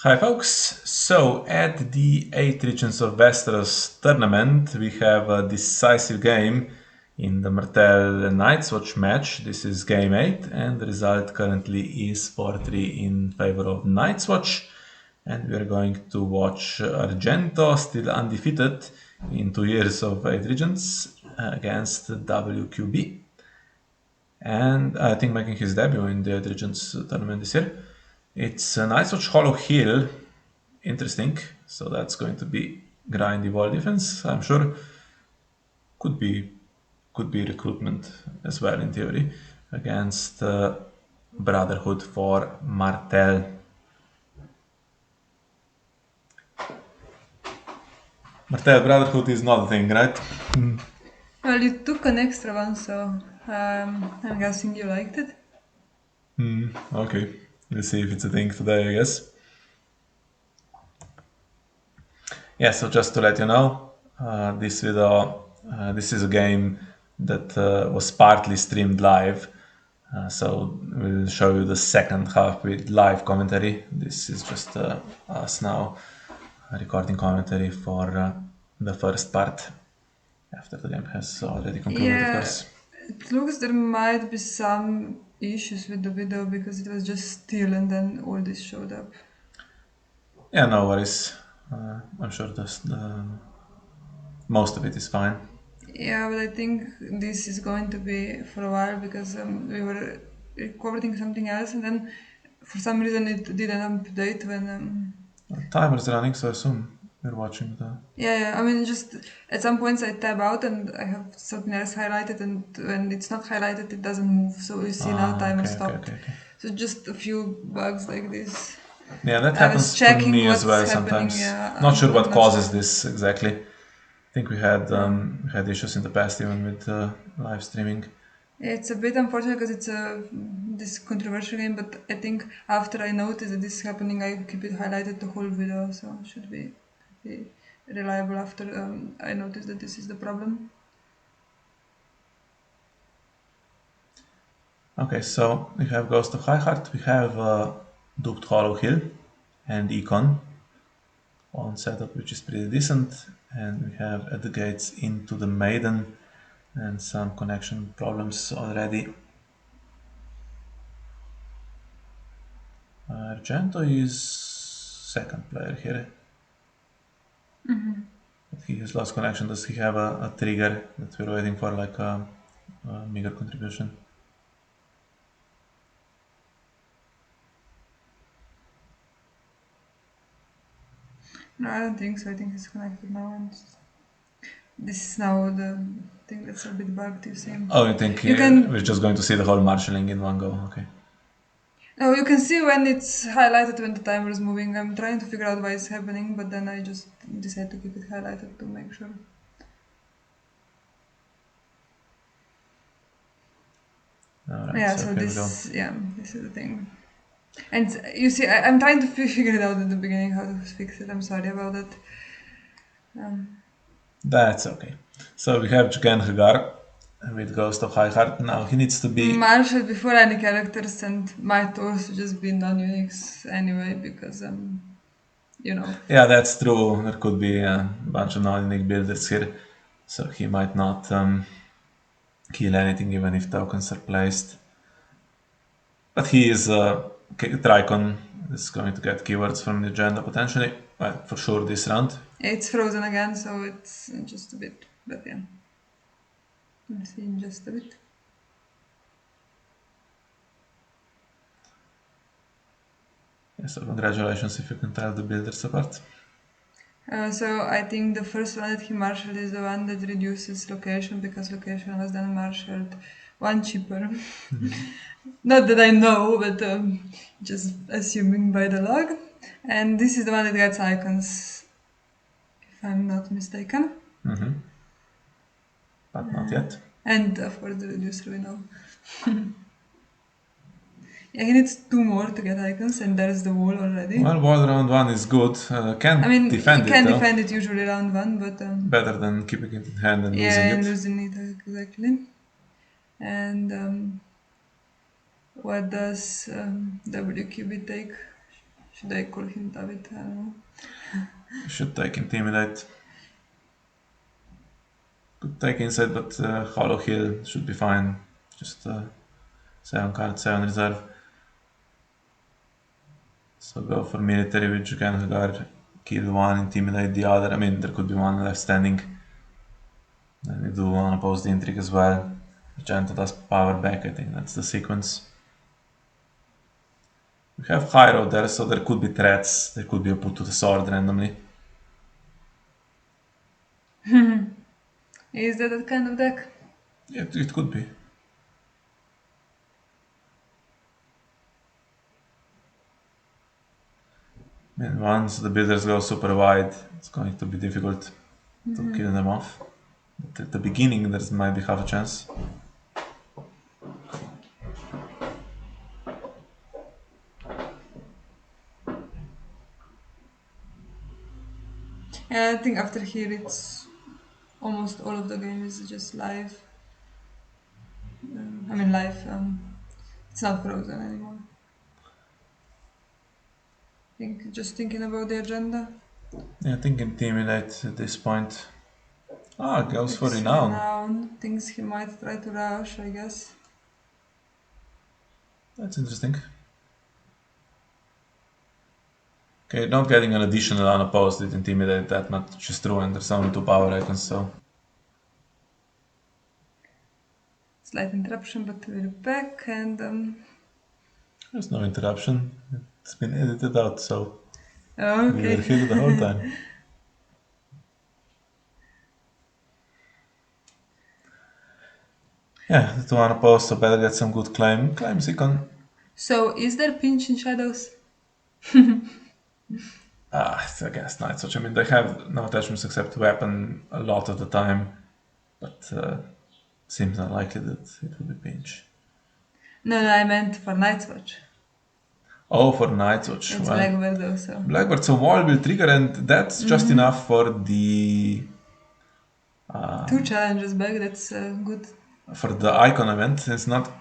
Hi folks, so at the 8 Regents of Westeros tournament we have a decisive game in the Martell Night's Watch match. This is game 8 and the result currently is 4-3 in favor of Night's Watch, and we are going to watch Argento, still undefeated in 2 years of 8 Regents, against WQB, and I think making his debut in the 8 Regents tournament this year. It's a Night's Watch Hollow Hill. Interesting. So that's going to be grindy wall defense, I'm sure. Could be recruitment as well in theory against Brotherhood for Martell. Martell Brotherhood is not a thing, right? Well, you took an extra one, so I'm guessing you liked it. Okay. We'll see if it's a thing today, I guess. Yeah, so just to let you know, this video, this is a game that was partly streamed live. So we'll show you the second half with live commentary. This is just us now recording commentary for the first part after the game has already concluded, of course. It looks there might be some issues with the video because it was just still and then all this showed up. Yeah, no worries. I'm sure most of it is fine. Yeah, but I think this is going to be for a while because we were recording something else and then for some reason it didn't update when. Timer is running, so I assume you're watching the. Yeah, I mean, just at some points I tab out and I have something else highlighted, and when it's not highlighted, it doesn't move. So you see now timer stopped. Okay. So just a few bugs like this. Yeah, that I was happens to checking me as well what's happening. sometimes. Yeah, Not sure what I'm not causes sure. this exactly. I think we had issues in the past even with live streaming. It's a bit unfortunate because it's this controversial game, but I think after I noticed that this is happening, I keep it highlighted the whole video, so it should be reliable after I noticed that this is the problem. Okay, so we have Ghost of Highheart, we have Duped Hollow Hill and Econ on setup, which is pretty decent, and we have at the gates into the Maiden and some connection problems already. Argento is second player here. But he has lost connection. Does he have a trigger that we're waiting for, like a meager contribution? No, I don't think so. I think it's connected now, and this is now the thing that's a bit bugged. You see. Oh, you think You we're can. just going to see the whole marshalling in one go? Okay. No, you can see when it's highlighted when the timer is moving. I'm trying to figure out why it's happening, but then I just decide to keep it highlighted to make sure. All right. Yeah. So this is the thing. And you see, I'm trying to figure it out at the beginning how to fix it. I'm sorry about that. That's okay. So we have Jaqen Hagar with Ghost of Highheart. Now he needs to be. Marshall before any characters and might also just be non-uniques anyway because you know. Yeah, that's true. There could be a bunch of non-unique builders here, so he might not kill anything even if tokens are placed. But he is Tricon is going to get keywords from the agenda potentially, but for sure this round. It's frozen again, so it's just a bit, but yeah. Let's see in just a bit. Yeah, so congratulations if you can tell the builders apart. So I think the first one that he marshaled is the one that reduces location because location was then marshaled one cheaper. Not that I know, but just assuming by the log. And this is the one that gets icons, if I'm not mistaken. But not yet. And of course the reducer we know. Yeah, he needs 2 more to get icons, and there's the wall already. Well, wall round 1 is good. Can't I mean, defend you can it though. defend it usually round 1, but Better than keeping it in hand and yeah, losing it. losing it exactly. And what does WQB take? Should I call him David? I don't know. You should take Intimidate. Could take Insight, but Hollow Hill should be fine. Just 7 cards, 7 reserve. So go for Military with Jukan kill one, Intimidate the other. I mean, there could be one left standing. Then we do Unopposed Intrigue as well. Argento does power back, I think that's the sequence. We have High Road there, so there could be threats. There could be a put to the sword randomly. Is that kind of deck? It could be. I mean, once the builders go super wide, it's going to be difficult to kill them off. But at the beginning, there might be half a chance. Yeah, I think after here it's almost all of the game is just live. I mean live. It's not frozen anymore. Just thinking about the agenda. Yeah, I think Intimidate at this point. Goes for It's Renown. Thinks he might try to rush, I guess. That's interesting. Okay, not getting an additional unopposed with Intimidate that much is true, and there's only 2 power icons, so. Slight interruption, but we're back and There's no interruption. It's been edited out, so okay. we were here the whole time. Yeah, the 2 unopposed, so better get some good claim. Claim Icon. So is there pinch in shadows? It's against Night's Watch. I mean, they have no attachments except weapon a lot of the time, but seems unlikely that it will be pinch. No, I meant for Night's Watch. Oh, for Night's Watch. It's Blackbird though, so. Blackbird, so wall will trigger, and that's just enough for the. 2 challenges back, that's good. For the icon event. It's not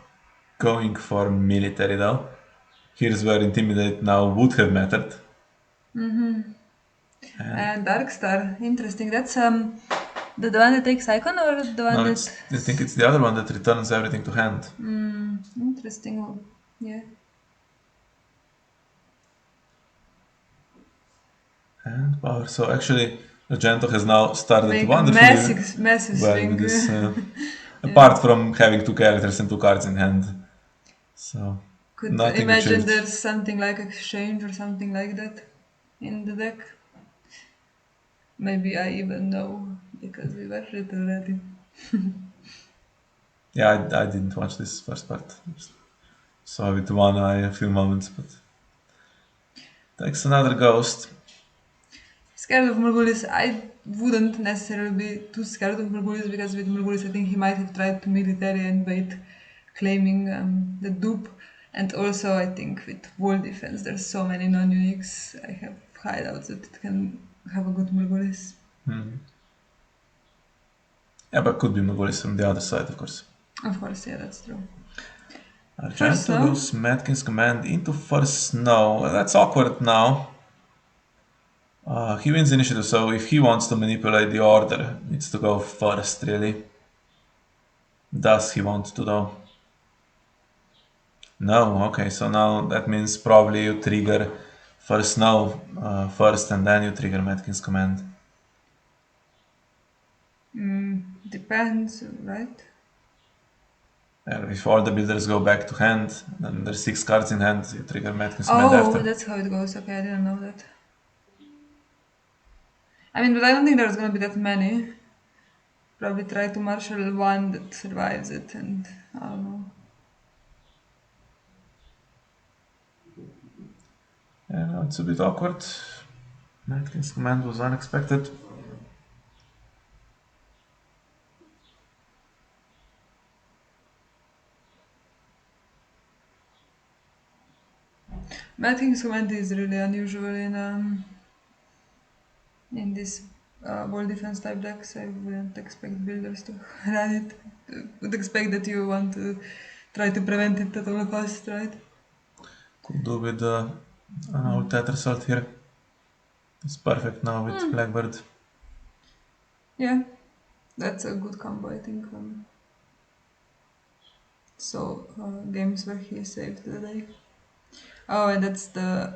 going for military though. Here's where Intimidate now would have mattered. And Darkstar, interesting. That's the one that takes icon or the one that... I think it's the other one that returns everything to hand. Interesting, yeah. And power. So actually, Argento has now started Make wonderfully massive well swing. with this. Apart from having 2 characters and 2 cards in hand. So, Could nothing imagine achieved. there's something like exchange or something like that in the deck. Maybe I even know because we watched it already. Yeah, I didn't watch this first part. Just saw with one eye a few moments, but takes another ghost. Scared of Morgulis, I wouldn't necessarily be too scared of Morgulis because with Morgulis I think he might have tried to military and bait claiming the dupe. And also I think with wall defense there's so many non-uniques. I have hideouts that it can have a good Morgulis. Yeah, but could be Morgulis from the other side, of course. Of course, yeah, that's true. Argento goes Matkins command into first snow. Well, that's awkward now. He wins initiative, so if he wants to manipulate the order, needs to go first, really. Does he want to, though? No, okay, so now that means probably you trigger first snow first, and then you trigger Matkins command. Depends, right? If all the builders go back to hand, then there's 6 cards in hand, you trigger Matkins command after. Oh, that's how it goes. Okay, I didn't know that. I mean, but I don't think there's gonna be that many. Probably try to marshal one that survives it, and I don't know. Yeah, no, it's a bit awkward. Matkins command was unexpected. Matkins command is really unusual in this wall defense type decks. I wouldn't expect builders to run it. Would expect that you want to try to prevent it at all costs, right? Could do with With that result here, it's perfect now with Hmm. Blackbird. Yeah, that's a good combo, I think. Games where he saved the day. Oh, and that's the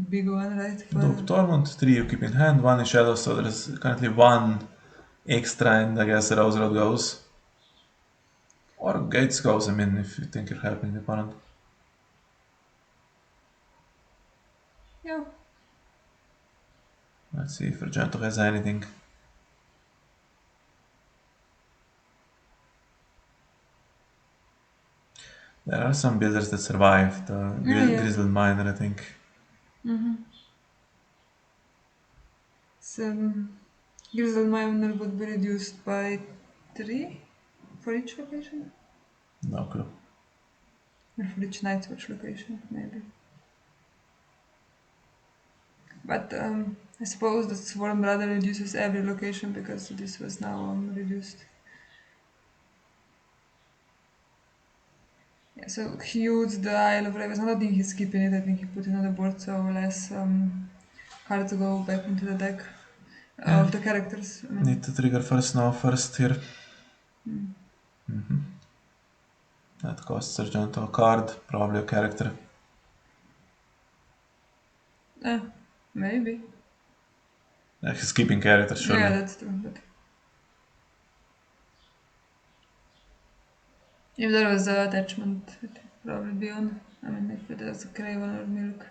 big one, right? Look, Tormund 3 you keep in hand, 1 in Shadow, so there's currently 1 extra, and I guess Rose Road goes. Or Gates goes, I mean, if you think you're helping the opponent. Yeah. Let's see if Argento has anything. There are some builders that survived. Yeah. Grizzled Miner, I think. Mm-hmm. So, Grizzled Miner would be reduced by 3 for each location? No clue. Or for each Night's Watch location, maybe. But I suppose the Swarm rather reduces every location because this was now reduced. Yeah, so he used the Isle of Ravens. I don't think he's keeping it. I think he put it on the board so less hard to go back into the deck Yeah, of the characters. I mean, need to trigger first now, first here. That costs Argento a card, probably a character. maybe. He's keeping characters, Yeah, surely. that's true. But if there was an attachment, it would probably be on. I mean, if it has a Craven or Milk,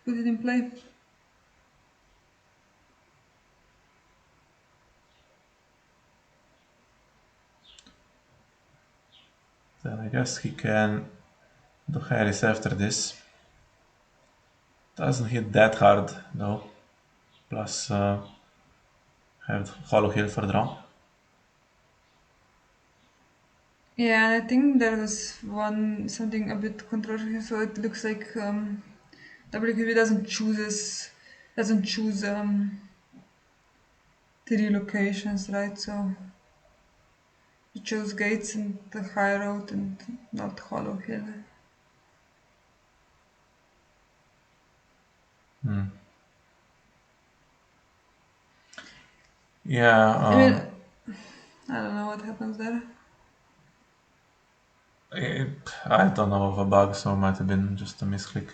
put it in play. Then I guess he can do Harris after this. Doesn't hit that hard, though. Plus, have Hollow Hill for draw. Yeah, and I think there was something a bit controversial. So it looks like WQV doesn't choose 3 locations, right? So you chose Gates and the High Road and not Hollow Hill. Yeah, I mean, I don't know what happens there. I don't know of a bug, so it might have been just a misclick.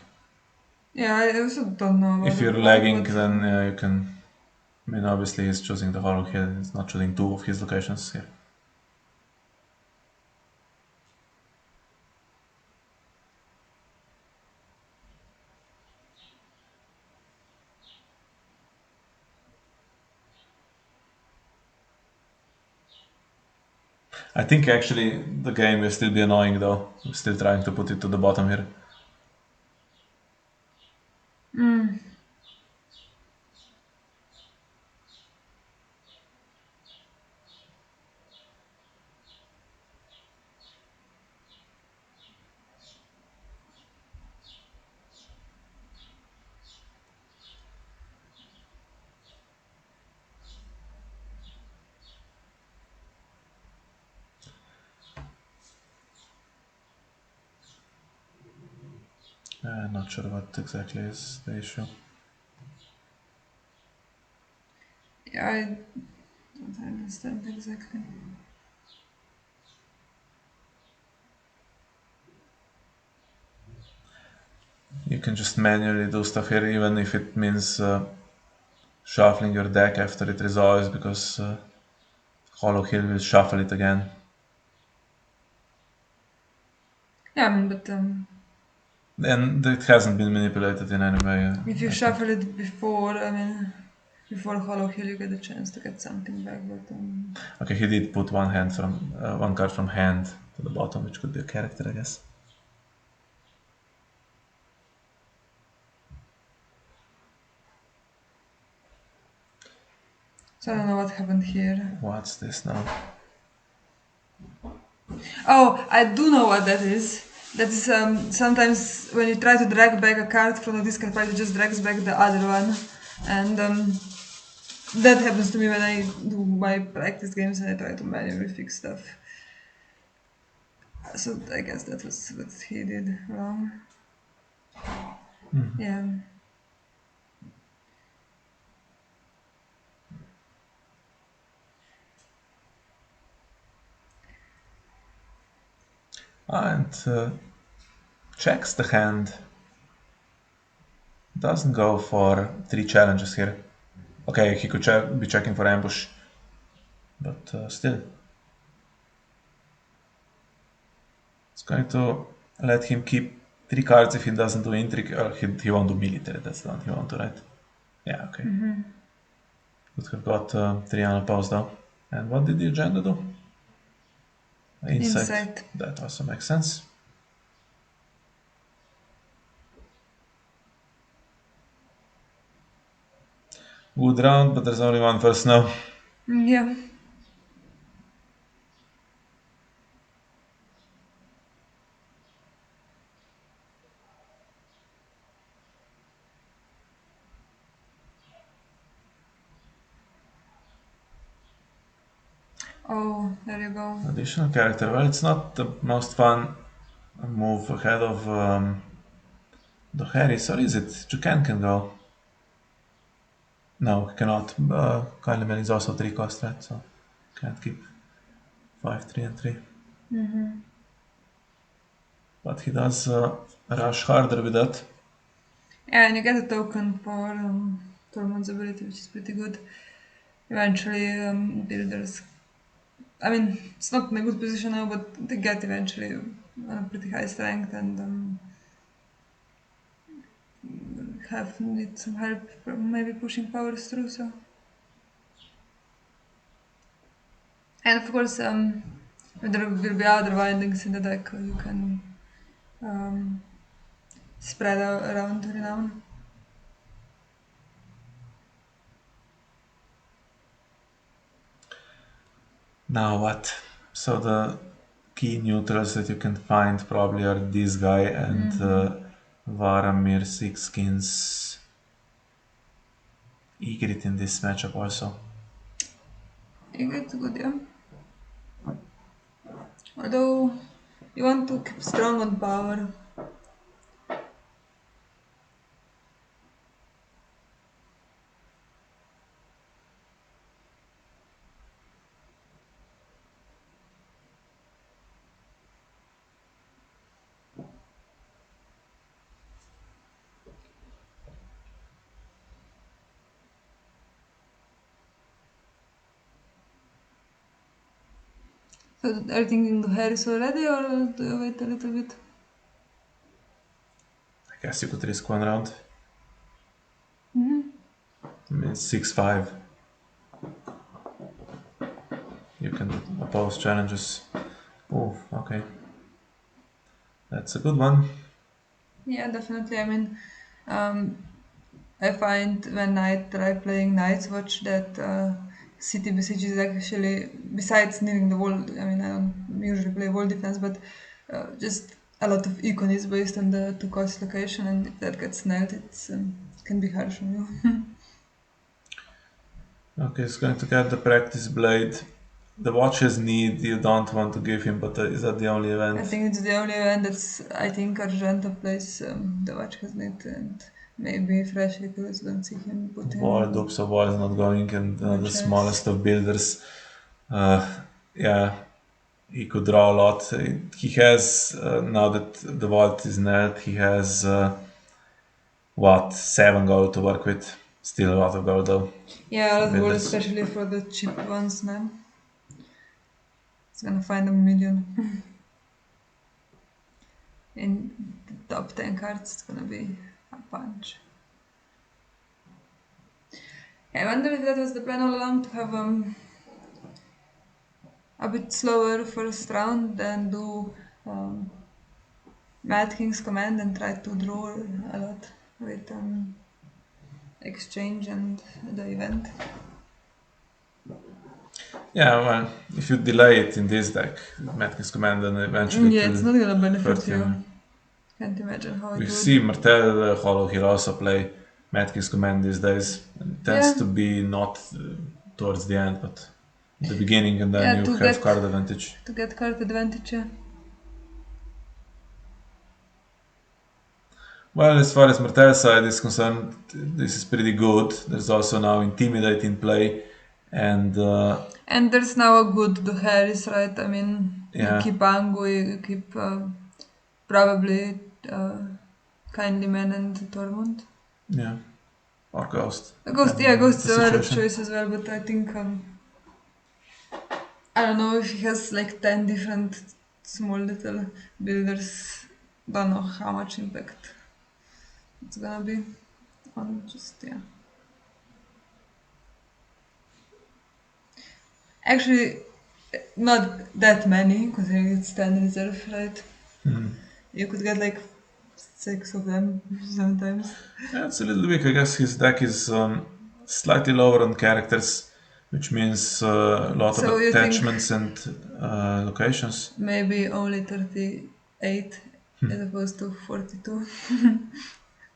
Yeah, I also don't know about If the you're bug, lagging, but then you can. I mean, obviously, he's choosing the Hollow Hill, he's not choosing 2 of his locations here. I think actually the game will still be annoying though. I'm still trying to put it to the bottom here. Not sure what exactly is the issue. yeah, I don't understand exactly. You can just manually do stuff here, even if it means shuffling your deck after it resolves, because Hollow Hill will shuffle it again. Yeah, I mean, but And it hasn't been manipulated in any way, if you I think. shuffle it before, I mean, before Hollow Hill, you get a chance to get something back. But Okay, he did put one card from hand to the bottom, which could be a character, I guess. so I don't know what happened here. What's this now? Oh, I do know what that is. That is sometimes when you try to drag back a card from the discard pile, it just drags back the other one, and that happens to me when I do my practice games and I try to manually fix stuff. So I guess that was what he did wrong. Yeah. And checks the hand. Doesn't go for 3 challenges here. Okay, he could be checking for ambush, but still. It's going to let him keep 3 cards if he doesn't do intrigue, or he won't do military, that's the one he won't do, right? Yeah, okay. Could have got 3 unopposed though. And what did the agenda do? Insight. Insight. That also makes sense. Good round, but there's only one first now. Yeah. Oh, there you go. Additional character. Well, it's not the most fun move ahead of the Harris, or is it? Jukan can go. No, he cannot. Kyleman is also 3 cost, right? So can't keep 5, 3, and 3. But he does rush harder with that. Yeah, and you get a token for Tormund's ability, which is pretty good. Eventually, builders. I mean, it's not in a good position now, but they get eventually on a pretty high strength and need some help from maybe pushing powers through. So, and of course, there will be other windings in the deck you can um, spread out around renown. Now what? So the key neutrals that you can find probably are this guy and Varamir Sixskins. Ygritte in this matchup also. It's good, yeah. Although you want to keep strong on power. So are you thinking to Harris already or do you wait a little bit? I guess you could risk 1 round. Mm-hmm. I mean, it's 6-5. You can oppose challenges. Oh, okay. That's a good one. Yeah, definitely. I mean, I find when I try playing Night's Watch that City Besiege is actually, besides needing the wall, I mean, I don't usually play wall defense, but just a lot of econ is based on the 2 cost location, and if that gets nailed, it can be harsh on you. Okay, he's going to get the practice blade. The watches need you don't want to give him, but is that the only event? I think it's the only event that's, I think Argento plays the Watch has need, and maybe Fresh Recruits don't see him put him. Wall dupes of wall is not going, and the Watches. smallest of builders. Yeah, he could draw a lot. He has, now that the vault is nailed, he has, 7 gold to work with. Still a lot of gold though. Yeah, a lot of gold, Builders. especially for the cheap ones now. It's gonna find a million. In the top 10 cards, it's gonna be a bunch. I wonder if that was the plan all along, to have a bit slower first round and do Mad King's Command and try to draw a lot with exchange and the event. Yeah, well, if you delay it in this deck, Matkins Command, then eventually Yeah, it's not gonna benefit hurt you. him. Can't imagine how it We would. see Martell Hollow Hero also play Matkins Command these days. It tends to be not towards the end, but the beginning, and then Yeah, you have card advantage. To get card advantage, yeah. Well, as far as Martell side is concerned, this is pretty good. There's also now Intimidate in play, and And there's now a good to Harris, right? I mean, you yeah, keep Angu, you keep probably Kindly Man and Tormund. yeah, or Ghost, Ghost, depending yeah, on Ghost's the another situation. choice as well, but I think I don't know if he has like 10 different small little builders. Don't know how much impact it's gonna be on just, yeah. Actually, not that many, considering it's 10 reserve, right? You could get like 6 of them sometimes. Yeah, it's a little weak. I guess his deck is slightly lower on characters, which means a lot of So you think attachments and locations. maybe only 38 as opposed to 42?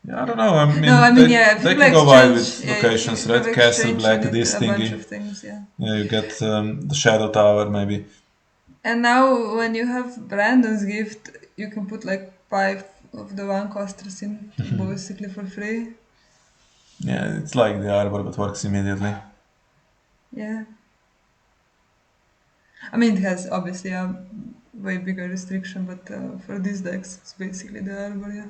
Yeah, I don't know. I No, I mean, mean, yeah, they people can go wide exchange. with Yeah, if locations, you have right? Castle exchange, you Black, need this a bunch thingy. of things, yeah. Yeah, you get the Shadow Tower, maybe. And now, when you have Brandon's gift, you can put like 5 of the one costers in basically for free. Yeah, it's like the Arbor, but works immediately. Yeah. I mean, it has obviously a way bigger restriction, but for these decks, it's basically the Arbor, yeah.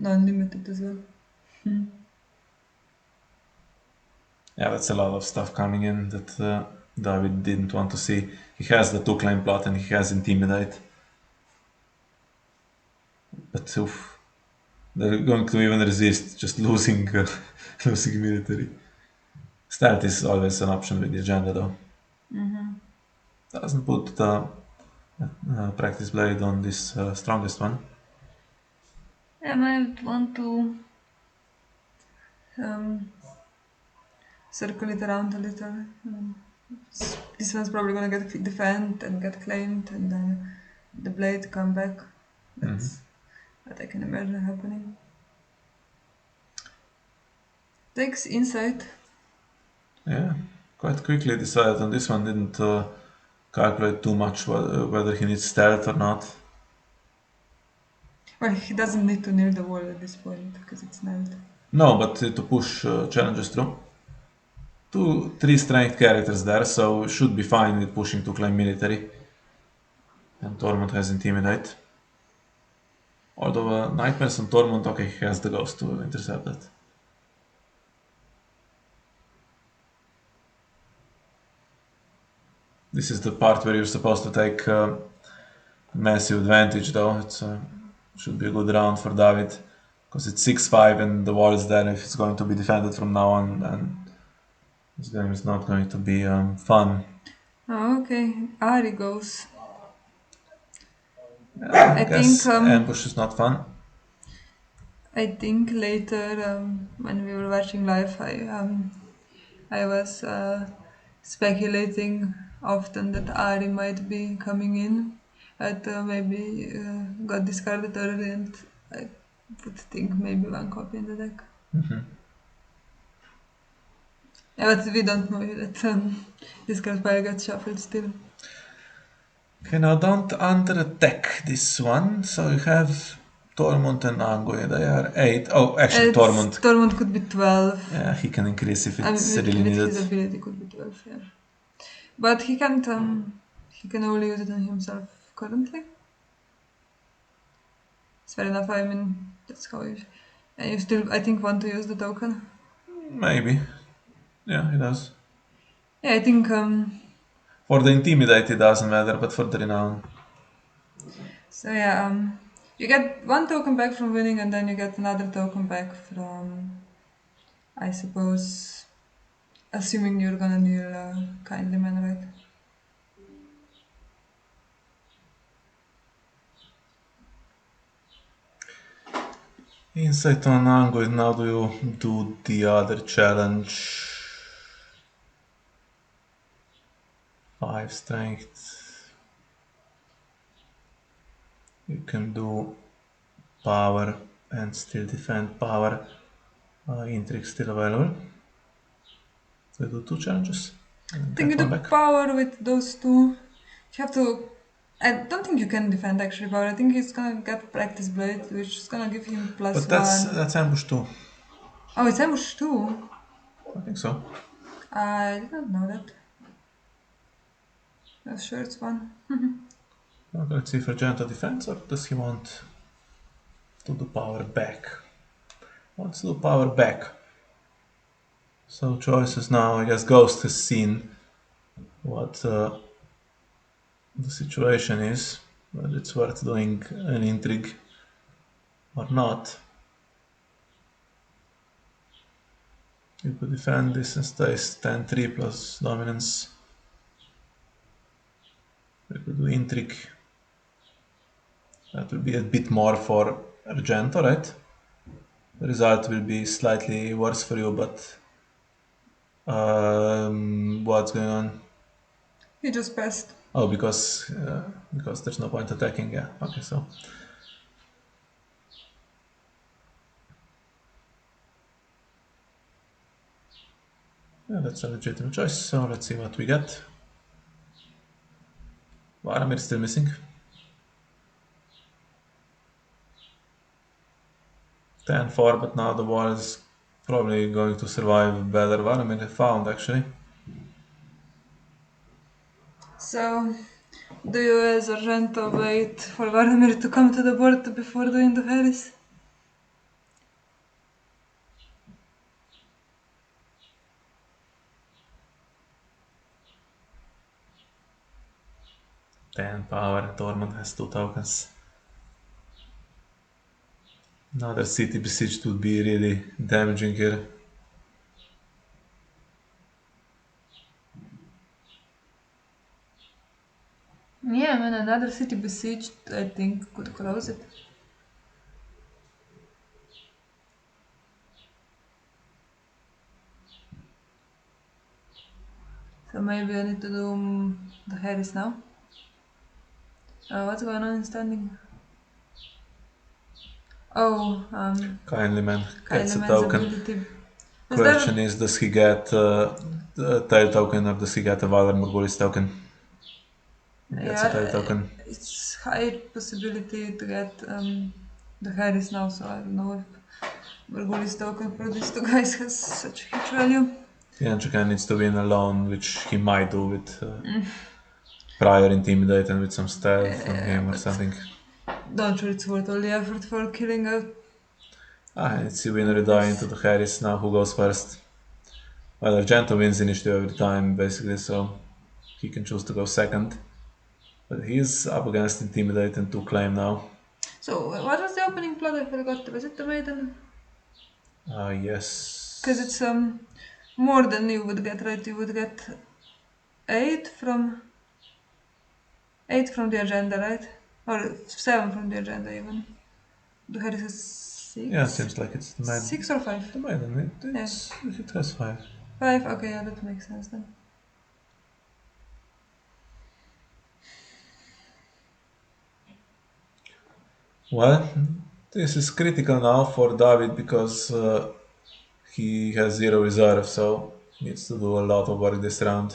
Non-limited as well. Yeah, that's a lot of stuff coming in that David didn't want to see. He has the 2 claim plot and he has Intimidate. But oof, they're going to even resist just losing losing military. Stealth is always an option with the agenda, though. Doesn't put the practice blade on this strongest one. I might want to um, circle it around a little. This one's probably gonna get defend and get claimed, and then the blade come back. That's what I can imagine happening. Takes insight. Yeah, quite quickly decided on this one. Didn't calculate too much whether he needs stealth or not. Well, he doesn't need to near the wall at this point because it's nailed. No, but to push challenges through. 3 strength characters there, so should be fine with pushing to claim military. And Tormund has Intimidate. Although Nightmares on Tormund, okay, he has the Ghost to intercept that. This is the part where you're supposed to take massive advantage, though. It should be a good round for David. Because it's 6-5 and the wall is there. If it's going to be defended from now on, then this game is not going to be fun. Oh, okay. Ari goes. I think guess ambush is not fun. I think later when we were watching live, I was speculating often that Ari might be coming in, but maybe got discarded early, and I would think maybe one copy in the deck. Yeah, but we don't know that this card probably got shuffled still. Okay, now don't under attack this one. So you have Tormund and Anguilla. They are 8. Oh, actually, Tormund. Tormund could be 12. Yeah, he can increase if I it's mean, really with needed. his ability could be 12, yeah. But he can't, he can only use it on himself currently. It's fair enough, I mean, that's how you... And you still, I think, want to use the token? Maybe. Yeah, he does. Yeah, I think... For the Intimidate, it doesn't matter, but for the Renown. So yeah, you get one token back from winning, and then you get another token back from, I suppose, assuming you're gonna kneel Kindly Man, right? Insight on Anguilla. Now do you do the other challenge? 5 strength. You can do power and still defend power. Intrigue still available. So you do 2 challenges. I And think you get do one back. power with those two. You have to I don't think you can defend actually power. I think he's gonna get practice blade, which is gonna give him plus But that's one. that's ambush too. Oh, it's ambush too. I think so. I didn't know that. I'm sure it's one. Okay, let's see if Argento defends or does he want to do power back? Wants to do power back. So choices now. I guess Ghost has seen what the situation is, whether it's worth doing an intrigue or not. You could defend this and stays 10-3 plus dominance. We could do intrigue. That will be a bit more for Argento, right? The result will be slightly worse for you, but what's going on? He just passed. Oh, because there's no point attacking. Yeah. Okay, so yeah, that's a legitimate choice. So let's see what we get. Varamir still missing. 10-4, but now the wall is probably going to survive better. Varamir found actually. So, do you as Argento wait for Varamir to come to the board before doing the Harris? Ten power. Tormund has 2 tokens. Another city besieged would be really damaging here. Yeah, man, another city besieged, I think, could close it. So maybe I need to do the Harris now. What's going on in standing? Oh, Kindly man gets a Kyleman's token. ability. Is Question there... is, does he get the tail token or does he get a Valar Morghulis token? He gets a tail token. It's high possibility to get the Harris now, so I don't know if Virgulis token for these two guys has such a huge value. Yanchikan needs to win alone, which he might do with prior intimidate and with some stealth from him or But something. don't sure it's worth all the effort for killing a... Let's see winner die into the Harris now. Who goes first? Well, Argento wins initiative every time, basically, so he can choose to go second. But he's up against Intimidate and 2 claim now. So, what was the opening plot? I forgot. Was it the Maiden? Yes. Because it's more than you would get, right? You would get 8 from... 8 from the agenda, right? Or 7 from the agenda, even. The Harris has 6? Yeah, it seems like it's the Maiden. 6 or 5? The Maiden, it has 5. 5? Okay, yeah, that makes sense then. Well, this is critical now for David because he has 0 reserve, so needs to do a lot of work this round.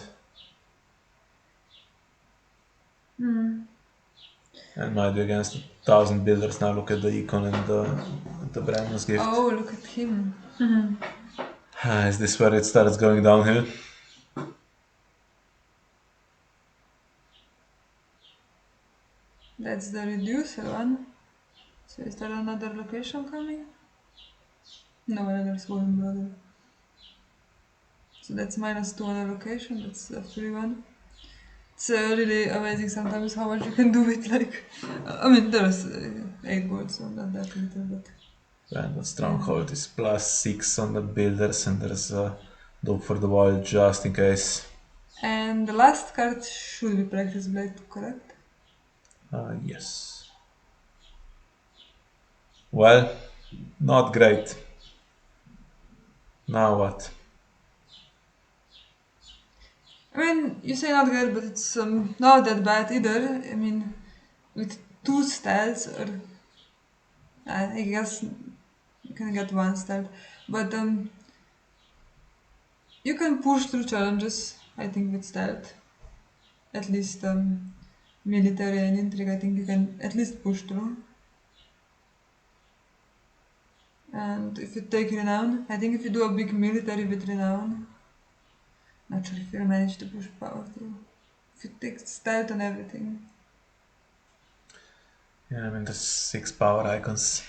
And might be against 1,000 builders now. Look at the econ and the Brandon's gift. Oh, look at him. Is this where it starts going downhill? That's the reducer one. So is there another location coming? No, another Swollen Brother. So that's -2 on a location, that's a free one. It's really amazing sometimes how much you can do with like... I mean, there's 8 gold, so not that little, but... Brandon Stronghold is +6 on the builders and there's a Dope for the Wall just in case. And the last card should be Practice Blade, correct? Yes. Well, not great. Now what? I mean, you say not good, but it's not that bad either. I mean, with 2 stealths, or I guess you can get 1 stealth, but you can push through challenges, I think, with stealth. At least military and intrigue, I think you can at least push through. And if you take renown, I think if you do a big military with renown, not sure if you'll manage to push power through. If you take stealth and everything. Yeah, I mean the 6 power icons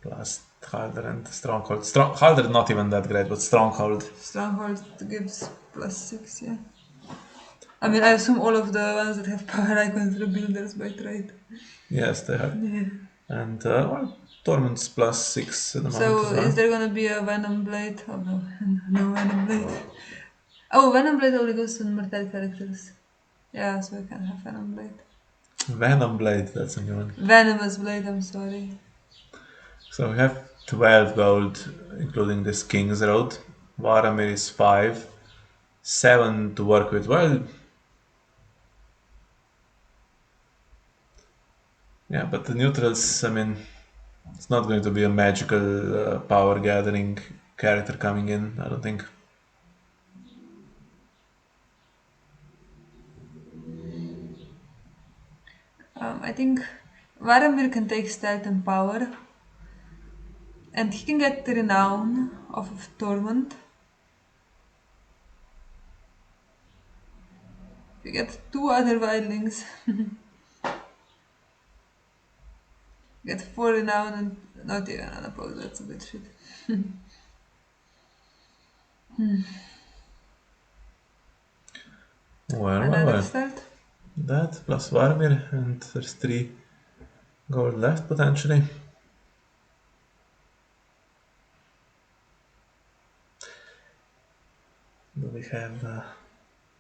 plus Hardie and Stronghold. Hardie not even that great, but Stronghold. Stronghold gives +6, yeah. I mean, I assume all of the ones that have power icons are builders by trade. Yes, they are. Yeah. And well, Torment's +6 at the moment So as well. is there gonna be a Venom Blade? Oh no, no Venom Blade. Oh, Venom Blade only goes to Martell characters. Yeah, so we can have Venom Blade. Venom Blade, that's a new one. Venomous Blade, I'm sorry. So we have 12 gold, including this King's Road. Varamir is 5. 7 to work with. Well, yeah, but the neutrals, I mean, it's not going to be a magical power gathering character coming in, I don't think. I think Varamir can take stealth and power. And he can get renown off of Torment. We get 2 other wildlings. Get 4 renown and not even unopposed, that's a bit shit. Another stealth. That plus Varamir, and there's 3 gold left potentially. Do we have...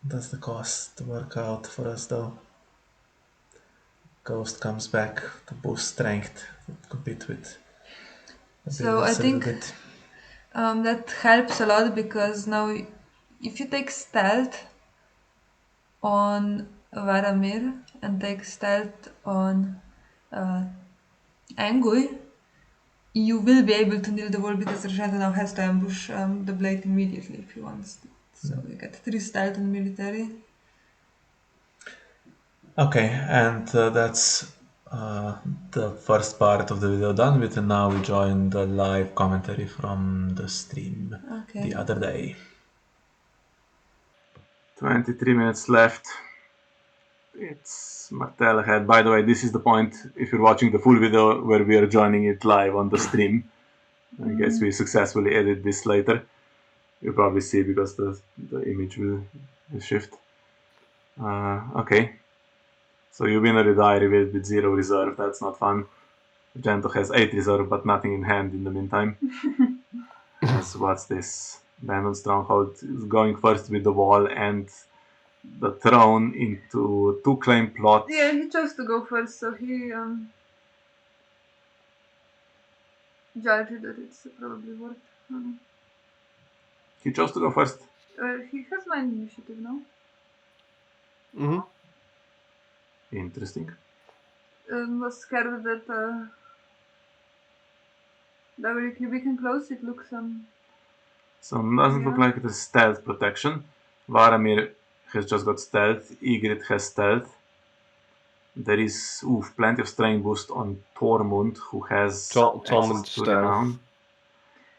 does the cost work out for us though? Ghost comes back to boost strength, to compete with. So I think that helps a lot because now if you take stealth on Varamir and take stealth on Angui, you will be able to kneel the wall because Argento now has to ambush the blade immediately if he wants to. So you get 3 stealth and military. Okay, and that's the first part of the video done with, and now we join the live commentary from the stream the other day. 23 minutes left. It's Martell ahead. By the way, this is the point, if you're watching the full video, where we are joining it live on the stream. I guess we successfully edit this later. You'll probably see because the image will shift. Okay. So you win or die revealed with 0 reserve. That's not fun. Argento has 8 reserve, but nothing in hand in the meantime. So what's this? Abandoned Stronghold is going first with the wall and the throne into 2 claim plot. Yeah, he chose to go first, so he judged that it's probably worth. He chose to go first. He has my initiative now. Mm-hmm. Interesting. Was scared that we can close. It looks So doesn't look like it is stealth protection. Varamir has just got stealth. Ygritte has stealth. There is plenty of strength boost on Tormund, who has Tormund access to renown.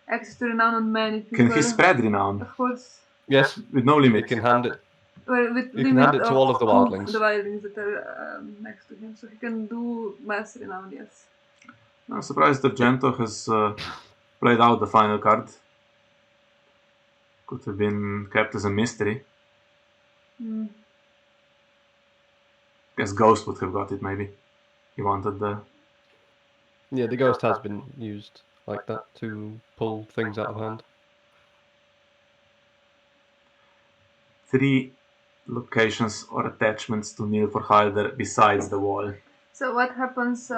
Access to renown on many people. Can he spread renown? Of course. Yes. With no limit. You can hand it. Well, with you can hand it to all of the wildlings. The wildlings that are next to him, so he can do mass renown. Yes. I'm surprised that Argento has played out the final card. Could have been kept as a mystery. Guess Ghost would have got it, maybe. He wanted the... Yeah, the Ghost has been used like that to pull things out of hand. 3 locations or attachments to kneel for Hardie besides the wall. So what happens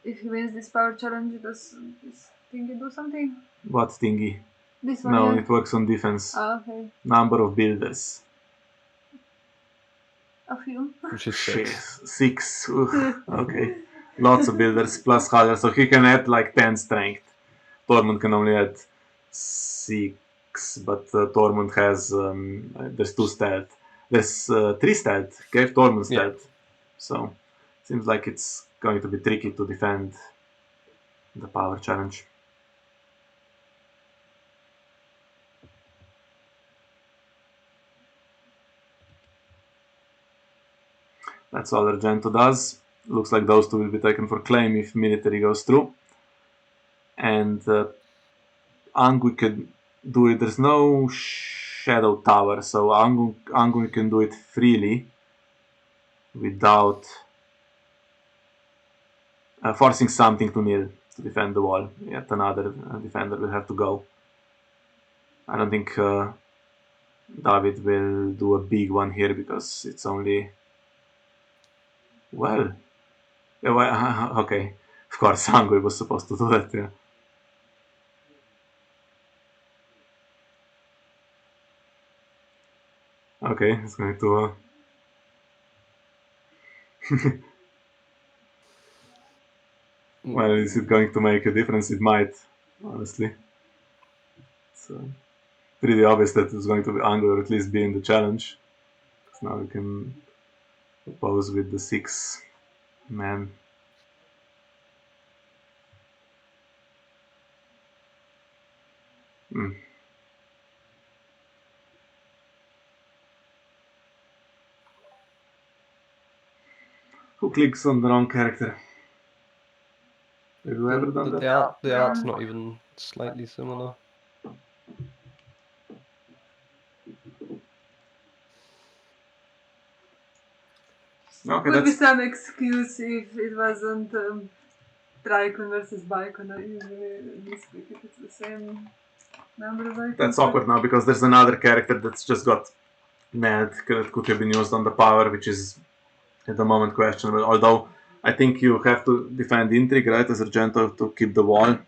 if he wins this power challenge? Does this thingy do something? What thingy? This one. No, yeah. it works on defense. Okay. Number of builders. A few. Which is 6. 6. Okay. Lots of builders plus Hardie, so he can add like 10 strength. Tormund can only add 6, but Tormund has there's 2 stealth. There's 3 stealth, gave Tormund Yeah. stealth. So, seems like it's going to be tricky to defend the power challenge. That's all Argento does. Looks like those two will be taken for claim if military goes through. And Angui can do it. There's no shadow tower, so Angui can do it freely without forcing something to kneel to defend the wall. Yet another defender will have to go. I don't think David will do a big one here because it's only... Well... Yeah, well, okay. Of course, Angui was supposed to do that, yeah. Okay, it's going to... Well, is it going to make a difference? It might, honestly. It's pretty obvious that it's going to be Angui or at least be in the challenge. Now we can oppose with the 6 man. Who clicks on the wrong character? Have you ever done that? The art's not even slightly similar. Okay, Would be that's... some excuse if it wasn't Tricon versus Bicon. Usually this week if it's the same number of icons. That's awkward now because there's another character that's just got mad that could have been used on the power, which is at the moment questionable. Although I think you have to defend intrigue, right, as Argento to keep the wall,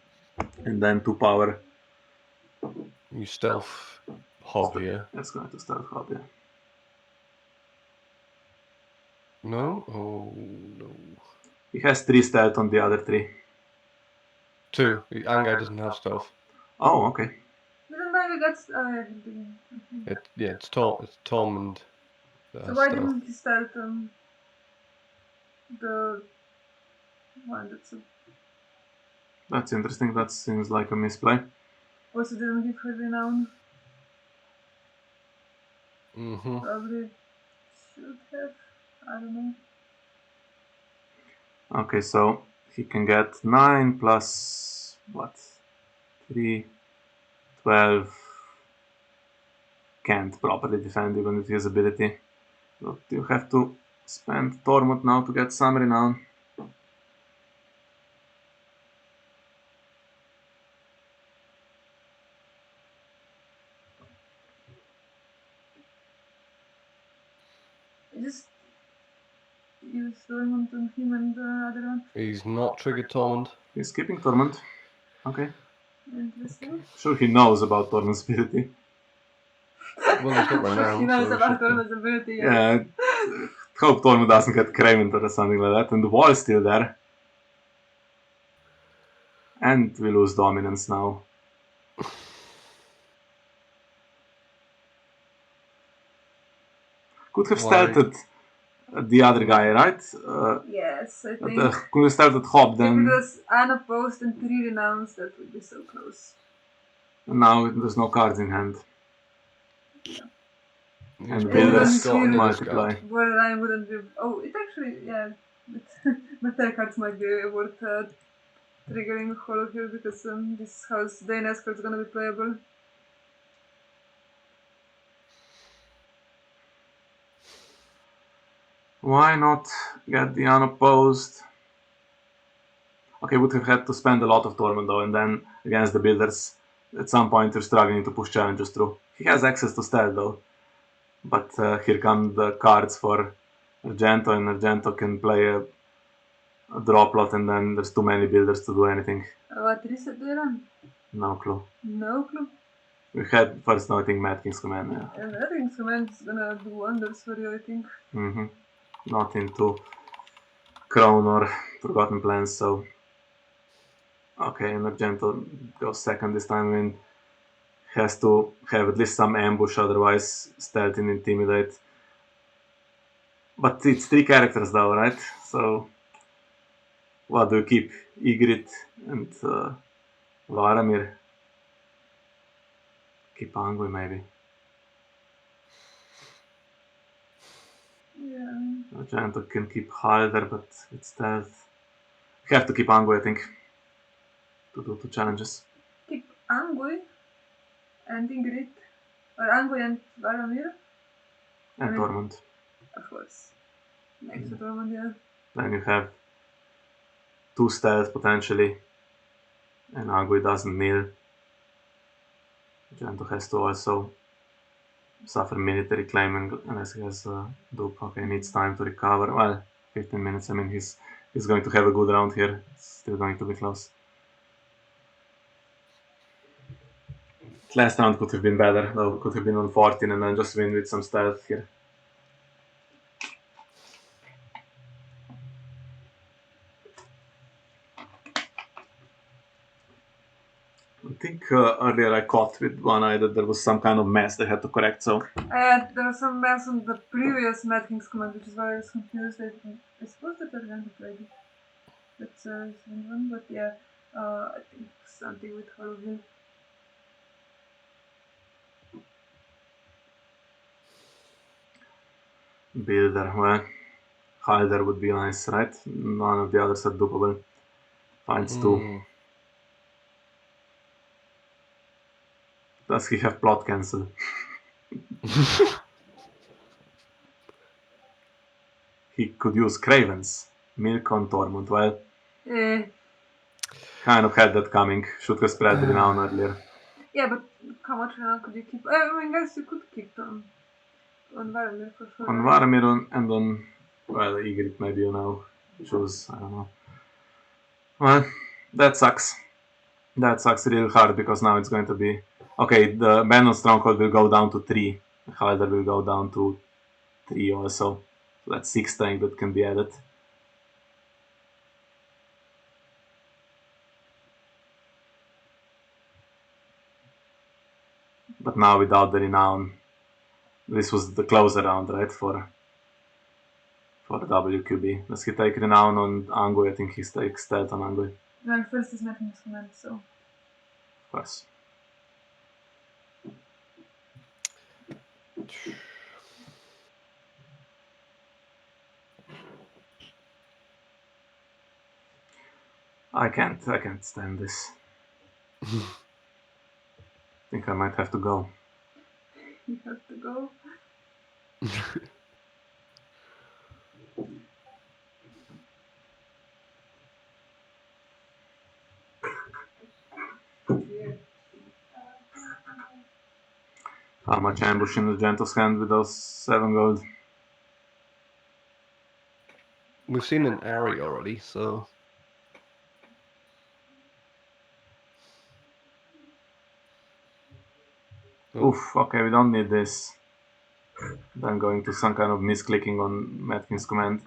and then 2 power. You stealth Hob here. That's going to stealth Hob, yeah. No? Oh no. He has 3 stealth on the other 3. 2. Angai doesn't have stealth. Oh, okay. Didn't I get It's Tormund. So why didn't he start the one that's That's interesting. That seems like a misplay. also didn't give her renown? Mm-hmm. Probably should have. I don't know. Okay, so he can get 9 plus what? 3, 12. Can't properly defend even with his ability. But you have to spend Tormund now to get some renown. Just use Tormund on him and the other one. He's not triggered Tormund. He's skipping Tormund. Okay. Interesting. Sure, he knows about Tormund's ability. Well, he's got renown. He knows so about Tormund's ability. Yeah. Hope Tormund doesn't get Craven or something like that. And the wall is still there. And we lose dominance now. Could have started the other guy, right? Yes, I think. Could have started Hob then. If it was unopposed and 3 renouns, that would be so close. And now there's no cards in hand. He's And builders multiply. Borderline wouldn't be. Oh, it actually, yeah. But their cards might be worth triggering Hollow here because this house Daenerys card is gonna be playable. Why not get the unopposed? Okay, would have had to spend a lot of Tormund though, and then against the builders, at some point you're struggling to push challenges through. He has access to stealth though, but here come the cards for Argento, and Argento can play a draw plot, and then there's too many builders to do anything. What reset do you run? No clue. No clue. We had first noting Mad King's Command, yeah. And Mad King's Command is gonna do wonders for you, I think. Not into Crown or Forgotten Plans, so... Okay, and Argento goes second this time. I mean, has to have at least some ambush, otherwise stealth and intimidate But it's 3 characters though, right? So what do you keep? Ygritte and Varamir. Keep Angui maybe. Yeah. Argento can keep Halder, but it's stealth. You have to keep Angui, I think, to do 2 challenges. Keep Angui and Ingrid, or Angui and Varamir, And Tormund. of course. Next to Tormund, yeah. Then you have 2 stealth potentially, and Angui doesn't kneel. Argento has to also suffer military claim unless he has Duke. Okay, needs time to recover. Well, 15 minutes. I mean, he's going to have a good round here. It's still going to be close. Last round could have been better, though. Could have been on 14 and then just win with some stealth here. I think earlier I caught with one eye that there was some kind of mess they had to correct, so... There was some mess on the previous Mad King's command, which is why I was confused. I suppose that they're going to play it. That's one, but yeah, I think something with Hardie. Builder, well, Halder would be nice, right? None of the others are dupable. Finds 2. Does he have plot cancel? He could use Cravens. Milk on Tormund. Well, kind of had that coming. Should have spread the renown earlier. Yeah, but how much renown could you keep? I guess you could keep on Varamir for sure. On Varamir and on, well, Ygritte maybe, choose, I don't know. Well, that sucks. That sucks real hard because now it's going to be... Okay, the Bannon Stronghold will go down to 3. Halder will go down to 3 also. So that's 6 strength that can be added. But now without the renown, this was the closer round, right, for WQB. Does he take renown on Angui? I think he takes stealth on Angui. Well, first is Mad King's command, so... Of course. I can't stand this. I think I might have to go. You have to go. How much ambush in the Gentle's hand with those 7 gold? We've seen an Ari already, so... Oh. Oof, okay, we don't need this. Then going to some kind of misclicking on Mad King's command.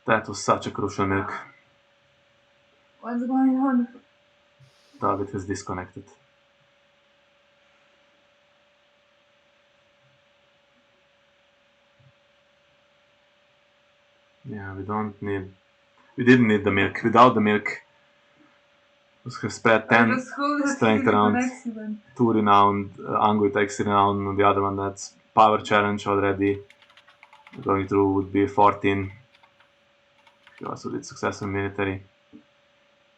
That was such a crucial milk. What's going on? David has disconnected. Yeah, we didn't need the milk. Without the milk, we have spread 10 strength around, 2 renowned, Angui takes renown on the other one, that's power challenge already. Going through would be 14. He also did successful military.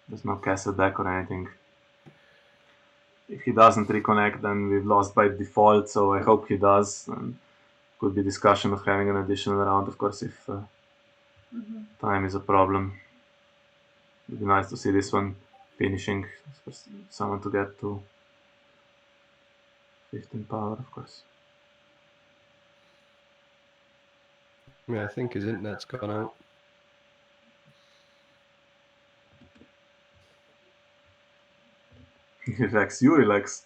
There's no castle deck or anything. If he doesn't reconnect, then we've lost by default, so I hope he does. And could be discussion of having an additional round, of course, if time is a problem. It'd be nice to see this one finishing, for someone to get to 15 power, of course. Yeah, I think his internet's gone out. Relax, you relax.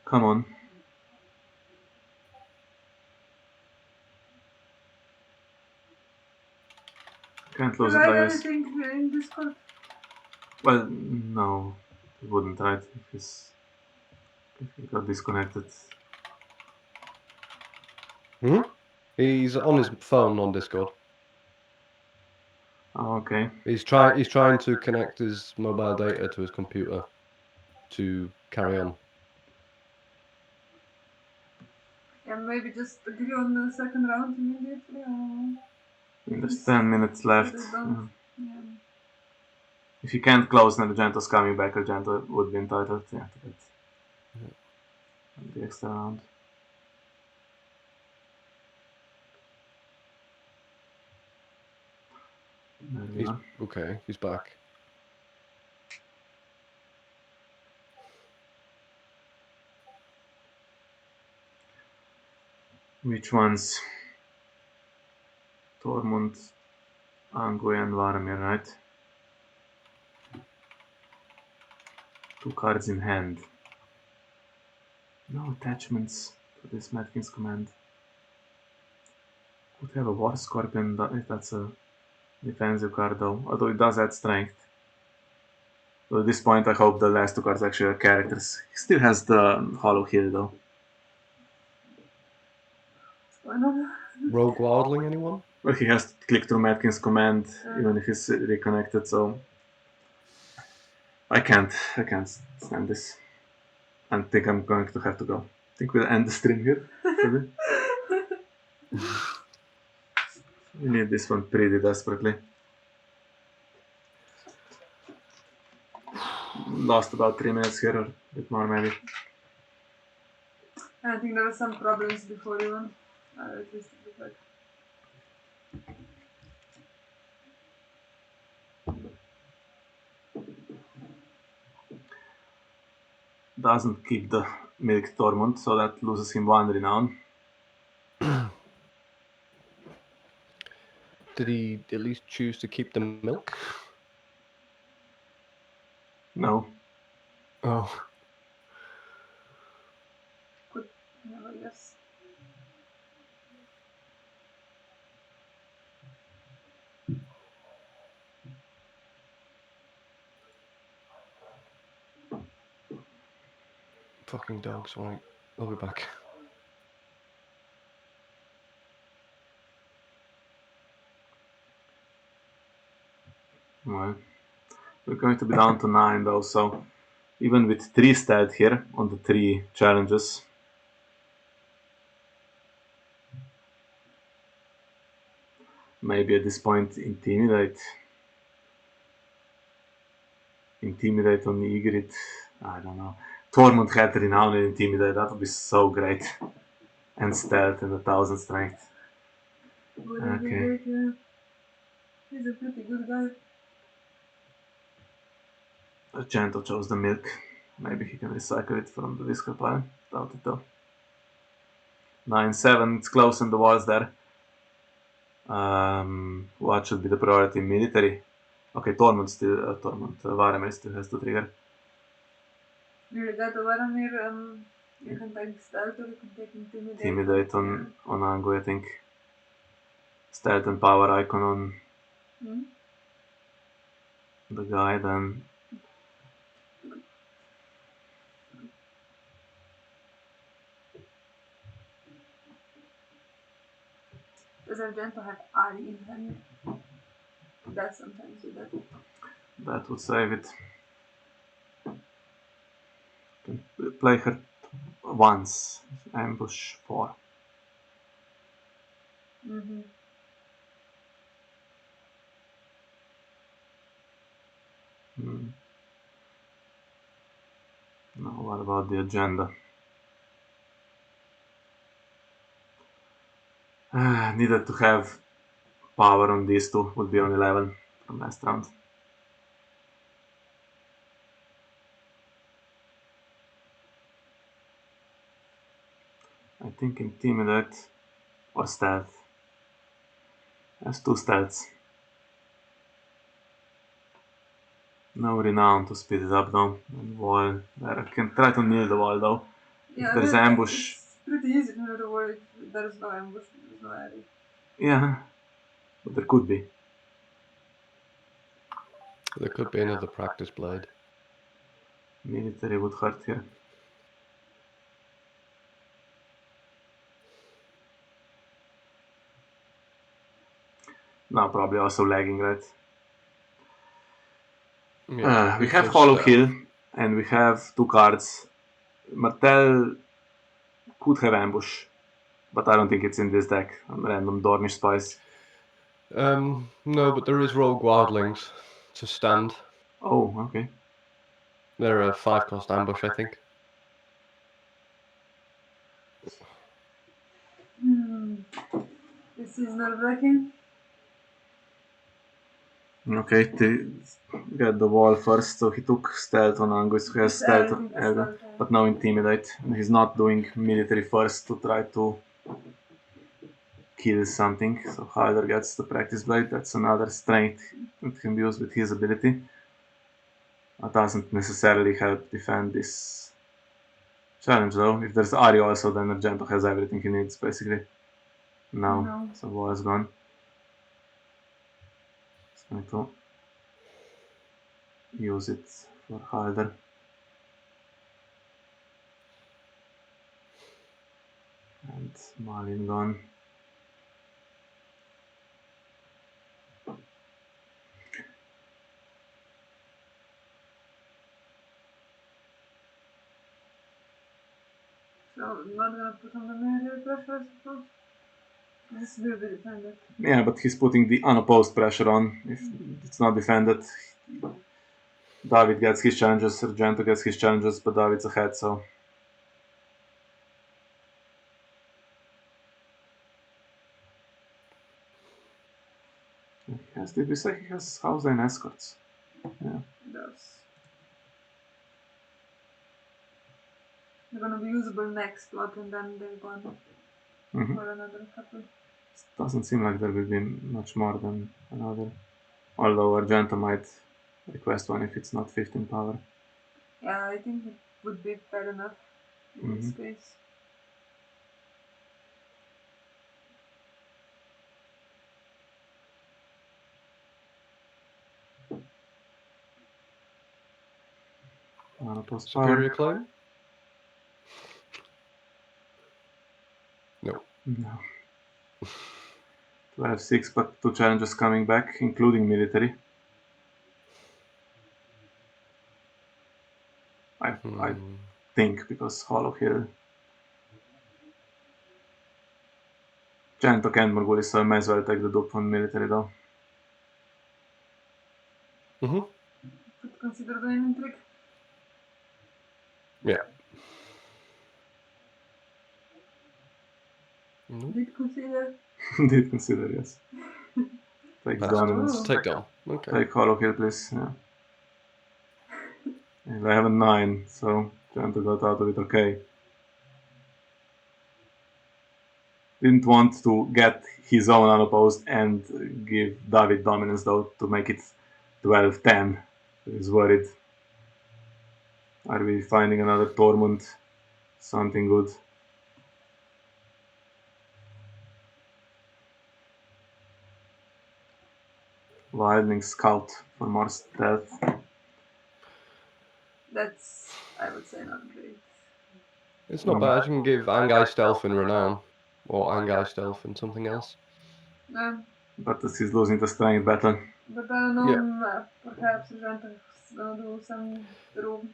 Come on. Can't lose Can it I like write this. anything in Discord? Well, no, it wouldn't, right? If he got disconnected. He's on his phone on Discord. Oh, okay. He's trying to connect his mobile data to his computer to carry on. Yeah, maybe just agree on the second round immediately. There's 10 minutes left. Yeah. If you can't close and Argento's coming back, Argento would be entitled to get the extra round. Okay, he's back. Which ones? Tormund, Angui, and Varamir, right? 2 cards in hand. No attachments to this Matkins command. Could have a War Scorpion if that's a defensive card though, although it does add strength. So at this point I hope the last 2 cards actually are characters. He still has the Hollow Hill though. Rogue Wildling, anyone? Well, he has to click through Matkins command even if he's reconnected, so I can't stand this. I think I'm going to have to go. I think we'll end the stream here. We need this one pretty desperately. Lost about 3 minutes here, or a bit more maybe. I think there were some problems before you won. At least it looked like. Doesn't keep the Milk Tormund, so that loses him 1 renown. Did he at least choose to keep the milk? No. Oh. Good. No, yes. Fucking dogs, right. I'll be back. Well, we're going to be down to 9 though, so even with 3 stealth here on the 3 challenges. Maybe at this point Intimidate on Ygritte. I don't know. Tormund had renown and Intimidate, that would be so great. And stealth and 1000 strength. Okay. He's a pretty good guy. Argento chose the milk. Maybe he can recycle it from the discard pile. Doubt it though. 9-7, it's close on the walls there. What should be the priority? Military. Okay, Varamir still has to trigger. You got Varamir, you can take stealth or you can take intimidate. Intimidate on Angu, I think. Stealth and power icon on the guy, then. Does Argento have Hardie in hand? That sometimes do that. That would save it. Can play her once. Ambush 4. Now what about the agenda? Needed to have power on these two, would be on 11 from last round. I think Intimidate or Stealth. Has 2 stealths. No renown to speed it up though. And wall. I can try to kneel the wall though. Yeah, if there's ambush. It's pretty easy to know the wall if there's no ambush, there's no area. Yeah, but there could be. There could be another practice blade. Military would hurt here. Now probably also lagging, right? Yeah, We it have says Hollow stealth. Hill, and we have 2 cards. Martell could have Ambush, but I don't think it's in this deck. Random Dornish Spies. No, but there is rogue wildlings to stand. Oh, okay. They're a 5-cost ambush, I think. This is nerve-wracking. Okay, get the wall first, so he took stealth on Angus, who has stealth on Elga, but now intimidate. And he's not doing military first to try to kill something, so Hardie gets the practice blade. That's another strength that can be used with his ability. That doesn't necessarily help defend this challenge though. If there's Ari also, then Argento has everything he needs basically. Now, so wall is gone. He's going to use it for Hardie. And Malin gone. So not gonna put on the military pressure, I suppose. This will be defended. Yeah, but he's putting the unopposed pressure on. If it's not defended, David gets his challenges, Argento gets his challenges, but David's ahead, so. Yes, did we say he has house and escorts? Yeah. It does. They're gonna be usable next lot and then they're gone for another couple. Doesn't seem like there will be much more than another. Although Argento might request one if it's not 15 power. Yeah, I think it would be fair enough in this case. Unopposed Superior power. claim? No. No. 12-6, but 2 challenges coming back, including military. I think, because Hollow Hill. Argento can't Morguli, so I might as well take the dupe on military though. Could consider doing an trick. Yeah. Did consider. Did consider, yes. Takes dominance. Take down. Okay. Take Hollow Hill, please. Yeah. And I have a 9, so Argento got out of it okay. Didn't want to get his own unopposed and give David dominance though to make it 12-10. He's worried. Are we finding another Tormund? Something good. Wildling Scout for more stealth. That's, I would say, not great. It's not bad. You can give Angai stealth and renown, or Angai stealth and something else. But he's losing the strength battle. But I don't know, perhaps Argento's gonna do some room.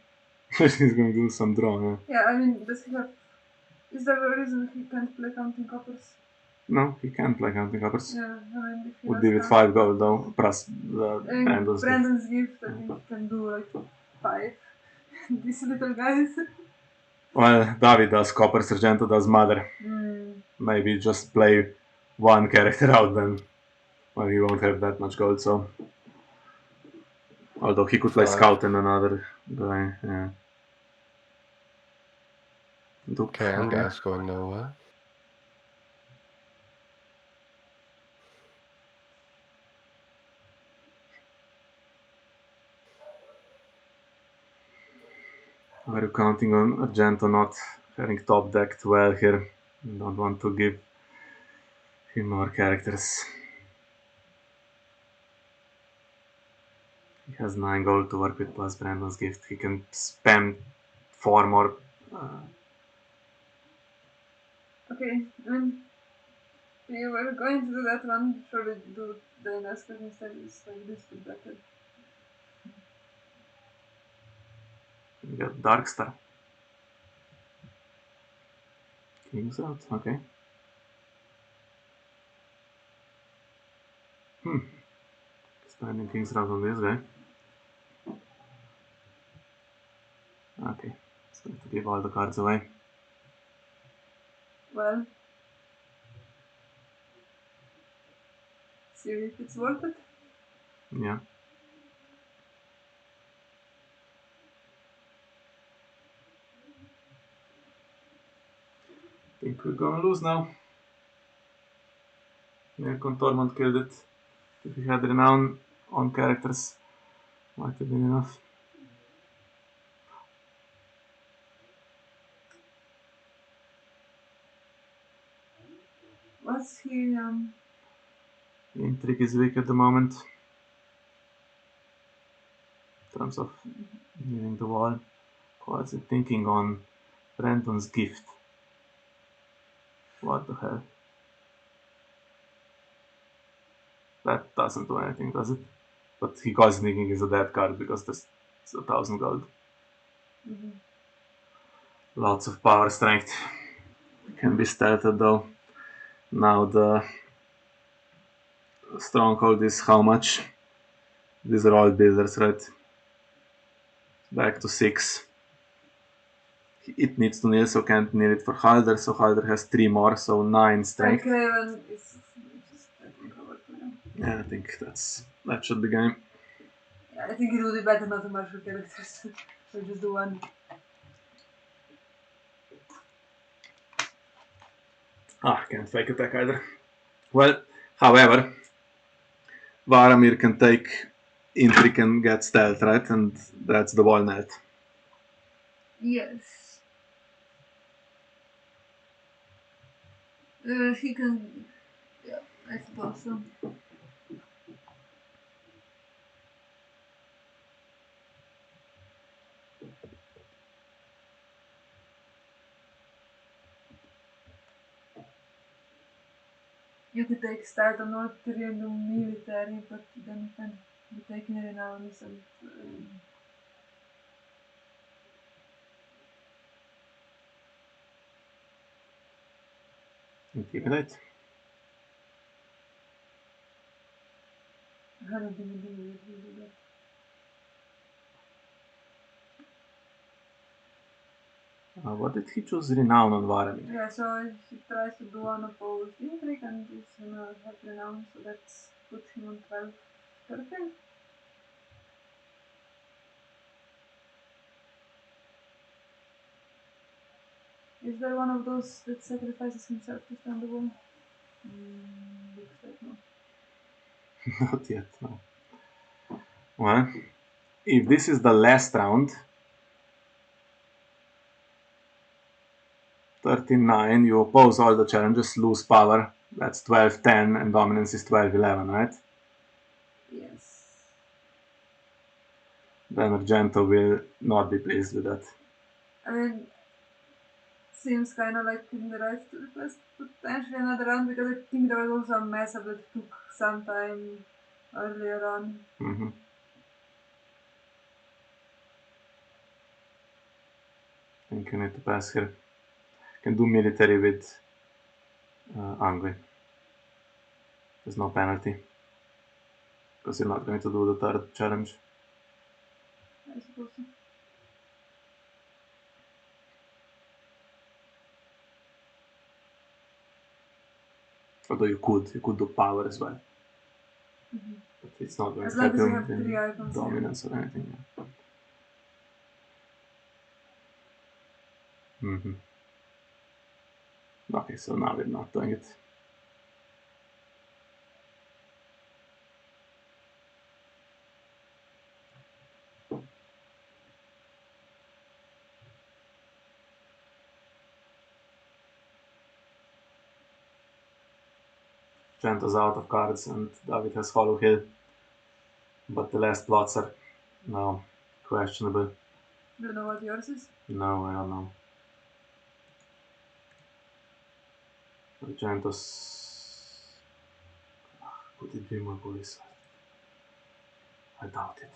He's gonna do some draw, yeah. Yeah, I mean, does he have... Is there a reason he can't play Counting Coppers? No, he can play Counting Coppers. Yeah, I mean, if he would be with 5 gold though, plus Brandon's gift, I think he can do like 5. These little guys. Well, David does Copper, Argento does Mother. Maybe just play one character out then. Well, he won't have that much gold, so. Although he could play Scout and another guy, yeah. Okay, Angai's going nowhere. Are you counting on Argento not having top decked well here? You don't want to give him more characters. He has 9 gold to work with plus Brandon's gift. He can spam 4 more. Okay, I mean, we were going to do that one. Surely do the Inaskar instead. It's like this bit better. We got Darkstar. King's out, okay. Spending King's Route on this guy. Okay, it's going to give all the cards away. Well, see if it's worth it. Yeah. Think we're gonna lose now. Mirkon Tormund killed it. If we had renown on characters, might have been enough. What's he, Intrigue is weak at the moment. In terms of nearing the wall. What's it thinking on Brandon's gift? What the hell? That doesn't do anything, does it? But he calls thinking is a dead card because there's 1,000 gold. Lots of power strength. Can be started though. Now the stronghold is how much? These are all builders, right? Back to 6. It needs to kneel, so can't kneel it for Halder, so Halder has 3 more, so 9 strength. Craven is just getting covered for him. Yeah, I think that should be game. Yeah, I think it would be better not to marshal characters. So just do one. Can't fake attack either. Well, however, Varamir can take Intrigue and get stealth, right? And that's the walnut. Yes. He can. Yeah, I suppose so. You could take start on military and do military, but then you can be taking renounce and. Intimidate. I don't think we do that. What did he choose? Renown on Varamir. Yeah, so he tries to do unopposed intrigue and he's gonna have renown, so that's puts him on 12. Perfect. Is there one of those that sacrifices himself to stand the wall? Looks like no. Not yet, no. Well, if this is the last round, 13-9, you oppose all the challenges, lose power. That's 12-10, and dominance is 12-11, right? Yes. Then Argento will not be pleased with that. I mean, seems kind of like in the right to request potentially another round because I think there was also a mess up that took some time earlier on. Mm-hmm. I think you need to pass here. Can do military with Angry. There's no penalty. Because you're not going to do the third challenge. I suppose so. Although you could do power as well. But it's not going As to long help as you you have 3 in icons. dominance or anything. Yeah. Mm-hmm. Okay, so now we're not doing it. Gento's out of cards and David has Hollow Hill. But the last plots are now questionable. Do you know what yours is? No, I don't know. Argento's. Could it be more police? I doubt it.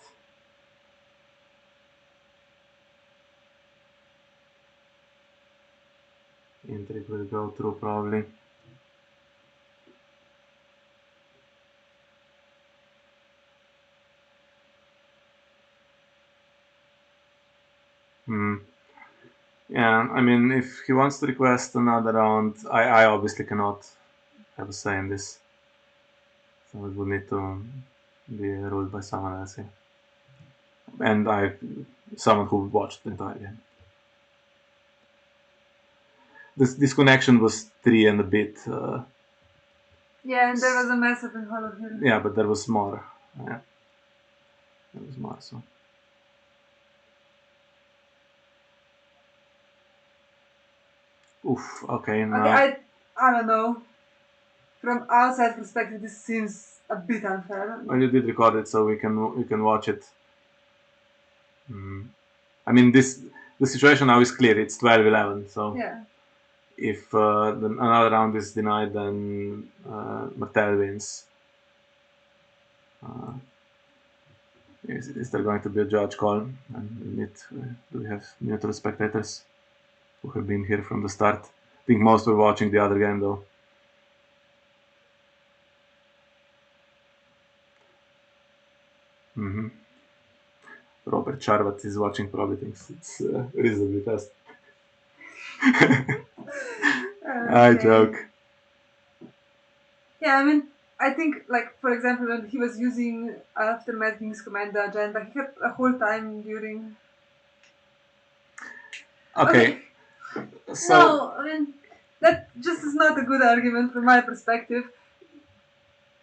Intrigue will go through probably. Yeah, I mean, if he wants to request another round, I obviously cannot have a say in this. So it would need to be ruled by someone else here. And someone who watched the entire game. This connection was 3 and a bit. Yeah, and there was a mess up in Hollow Hill. Yeah, but there was more. Yeah. There was more, so. Oof, okay, now. Okay, I don't know. From outside perspective, this seems a bit unfair. Well, you did record it, so we can watch it. I mean, the situation now is clear. It's 12-11, so. Yeah. If another round is denied, then Martell wins. Is there going to be a judge call? And do we have neutral spectators who have been here from the start? I think most were watching the other game though. Robert Charvat is watching, probably thinks it's reasonably fast. I joke. Yeah, I mean, I think, like, for example, when he was using after Mad King's command the agenda, he had a whole time during. Okay. So. No, I mean, that just is not a good argument from my perspective.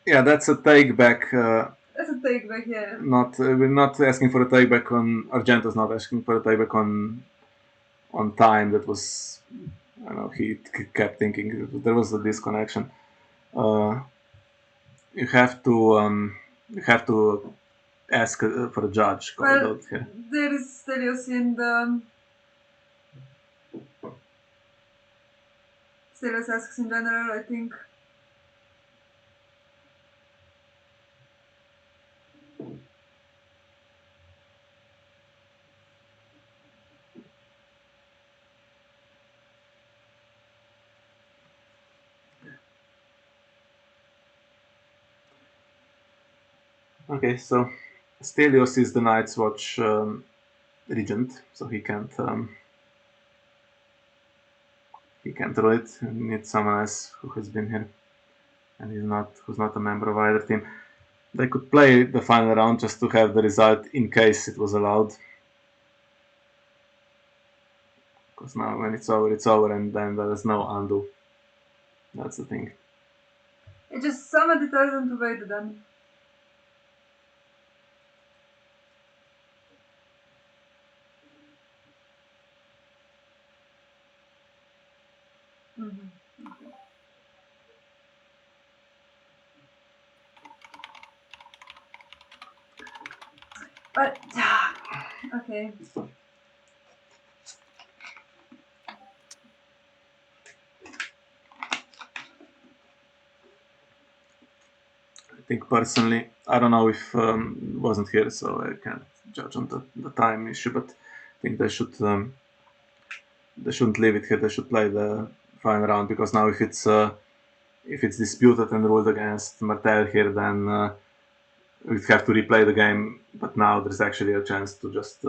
Yeah, that's a take back. That's a take back, yeah. We're not asking for a take back on. Argento's not asking for a take back on time. That was, I don't know. He kept thinking there was a disconnection. You have to ask for a judge. Well, there is Stelios in the. Stelios asks in general, I think. Okay, so Stelios is the Night's Watch regent, so he can't rule it. He needs someone else who has been here and who's not a member of either team. They could play the final round just to have the result in case it was allowed. Because now when it's over, and then there is no undo. That's the thing. It just somebody tells them to wait then. But okay. I think personally, I don't know if wasn't here, so I can't judge on the time issue. But I think they shouldn't leave it here. They should play the final round, because now if it's disputed and ruled against Martell here, then we'd have to replay the game. But now there's actually a chance to just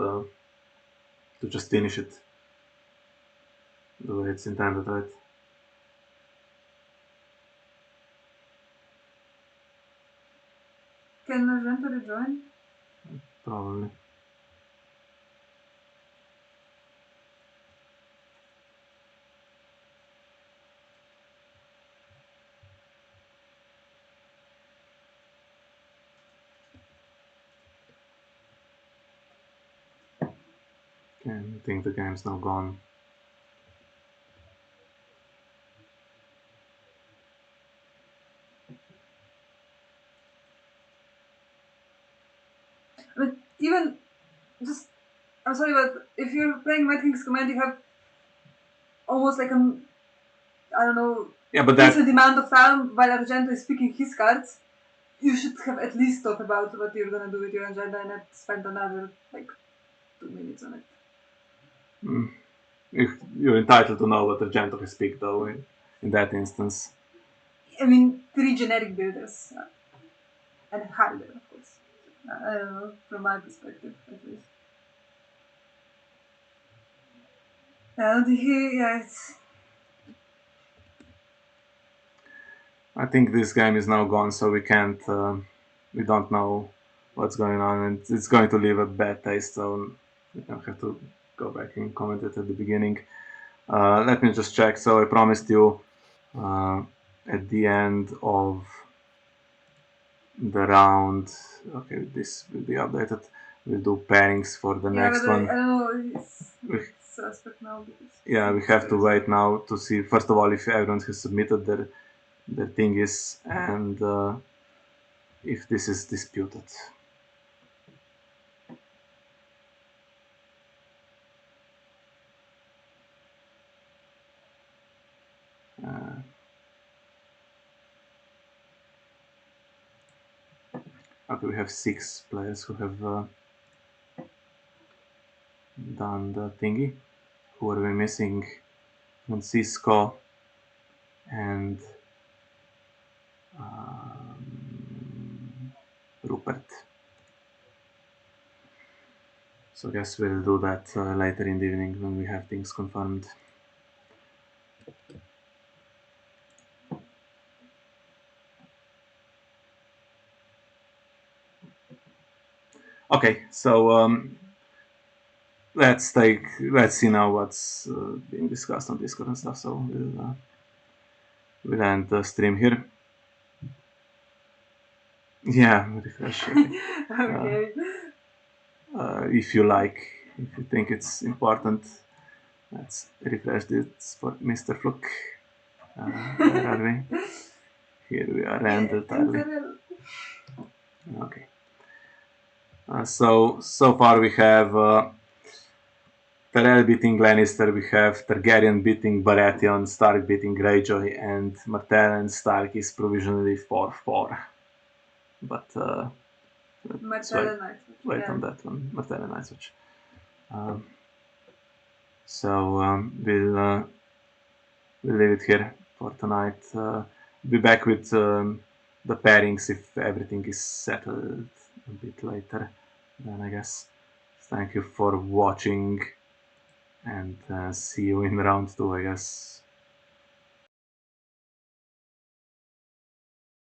finish it the way it's intended, right? Can Argento rejoin? Probably. Okay, I think the game's now gone. But even just, I'm sorry, but if you're playing Mad King's Command, you have almost like I don't know, Yeah, but that decent amount of time while Argento is picking his cards. You should have at least thought about what you're gonna do with your agenda and not spend another like 2 minutes on it. you're entitled to know what Argento has picked, though. In that instance, I mean, 3 generic builders and Hardie, of course. I don't know, from my perspective, at least. It's I think this game is now gone, so we can't. We don't know what's going on, and it's going to leave a bad taste. So we don't have to go back and comment it at the beginning. Let me just check. So I promised you at the end of the round. Okay, this will be updated. We'll do pairings for the next but I one. don't know, it's suspect now because Yeah, we have to wait now to see. First of all, if everyone has submitted their thing is, and if this is disputed. Okay, we have 6 players who have done the thingy. Who are we missing? Francisco and Rupert. So I guess we'll do that later in the evening when we have things confirmed. Okay, so let's see now what's being discussed on Discord and stuff. So we'll end the stream here. Yeah, refresh. Okay. If you think it's important, let's refresh this for Mr. Fluke. Where are we? Here we are, and okay. So far we have Tyrell beating Lannister, we have Targaryen beating Baratheon, Stark beating Greyjoy, and Martell and Stark is provisionally 4-4. But Martell and Nightwatch. wait on that one, Martell and Nightwatch. So we'll leave it here for tonight. Be back with the pairings if everything is settled a bit later. Then I guess thank you for watching, and see you in round 2, I guess.